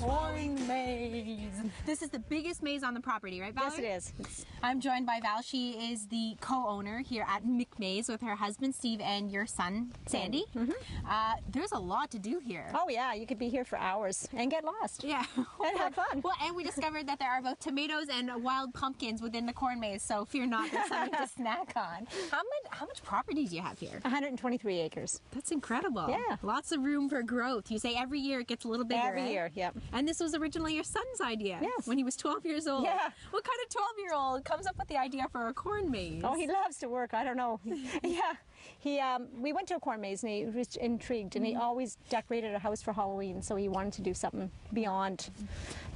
corn maze. This is the biggest maze on the property, right, Valerie? Yes, it is. I'm joined by Val. She is the co-owner here at McMaze with her husband Steve and your son Sandy. There's a lot to do here. Oh yeah, you could be here for hours and get lost. Yeah. And have fun. Well, and we discovered that there are both tomatoes and wild pumpkins within the corn maze, so fear not, there's something to snack on. How much property do you have here? 123 acres. That's incredible. Yeah. Lots of room for growth. You say every year it gets a little bigger. Every year, yep. And this was originally your son's idea. Yes. When he was 12 years old. Yeah. What kind of 12-year-old comes up with the idea for a corn maze? Oh, he loves to work. I don't know. Yeah. We went to a corn maze and he was intrigued, and he always decorated a house for Halloween, so he wanted to do something beyond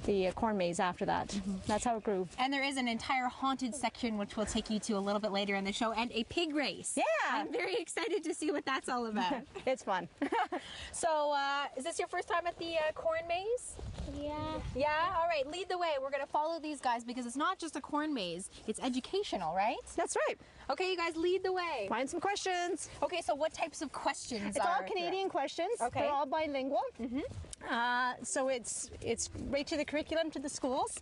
the corn maze after that. That's how it grew. And there is an entire haunted section which we'll take you to a little bit later in the show, and a pig race. Yeah. I'm very excited to see what that's all about. It's fun. So, is this your first time at the corn maze? Yeah. Yeah? All right, lead the way. We're going to follow these guys because it's not just a corn maze, it's educational, right? That's right. Okay, you guys lead the way. Find some questions. Okay, so what types of questions It's all Canadian questions. Okay. They're all bilingual. So it's right to the curriculum, to the schools.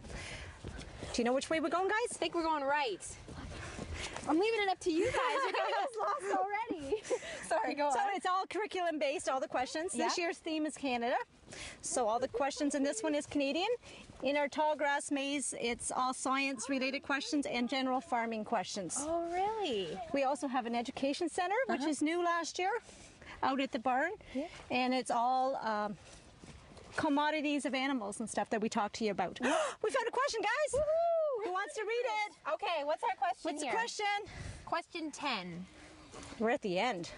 Do you know which way we're going, guys? I think we're going right. I'm leaving it up to you guys. You're getting us lost already. Sorry, go on. So it's all curriculum based, all the questions. This year's theme is Canada. So all the questions in this one is Canadian. In our tall grass maze, it's all science related questions and general farming questions. Oh, really? We also have an education center, which is new last year, out at the barn. And it's all commodities of animals and stuff that we talk to you about. We found a question, guys. Woohoo! Who wants to read it? Okay, what's our question What's here? the question? Question 10. We're at the end.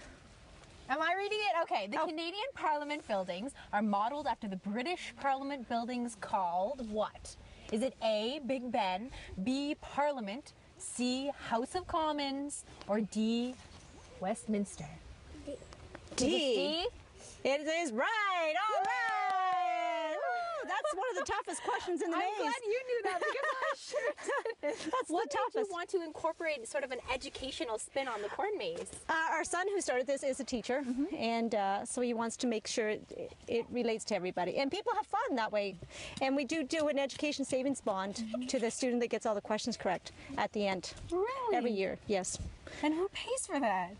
Am I reading it? Okay. The Canadian Parliament buildings are modeled after the British Parliament buildings called what? Is it A, Big Ben, B, Parliament, C, House of Commons, or D, Westminster? D. It is right. All right. Ooh, that's one of the toughest questions in the maze. I'm glad you knew that because I sure didn't. That's what the made toughest. you want to incorporate sort of an educational spin on the corn maze? Our son who started this is a teacher, and so he wants to make sure it relates to everybody. And people have fun that way. And we do an education savings bond to the student that gets all the questions correct at the end. Really? Every year, yes. And who pays for that?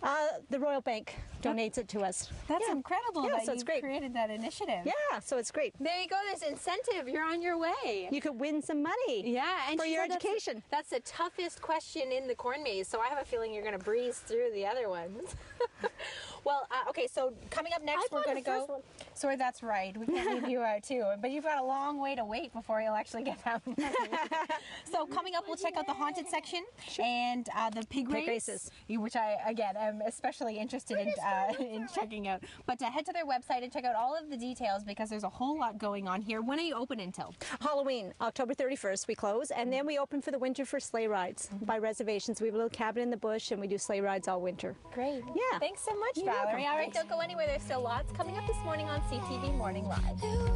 The Royal Bank donates it to us. That's incredible that so it's you great. created that initiative. Yeah, so it's great. There you go. There's incentive. You're on your way. You could win some money. Yeah, and for she your said education. That's the toughest question in the corn maze, so I have a feeling you're going to breeze through the other ones. Well, okay, so coming up next, we're going to go. Sorry, that's right. We can't leave you out too, but you've got a long way to wait before you'll actually get that money. So coming up, we'll check out the haunted section and the pig races, which I again am especially interested in checking out. But head to their website and check out all of the details because there's a whole lot going on here. When are you open until? Halloween, October 31st, we close, and then we open for the winter for sleigh rides by reservations. We have a little cabin in the bush, and we do sleigh rides all winter. Great. Yeah. Thanks so much, Valerie. All right, don't go anywhere. There's still lots coming up this morning on CTV Morning Live.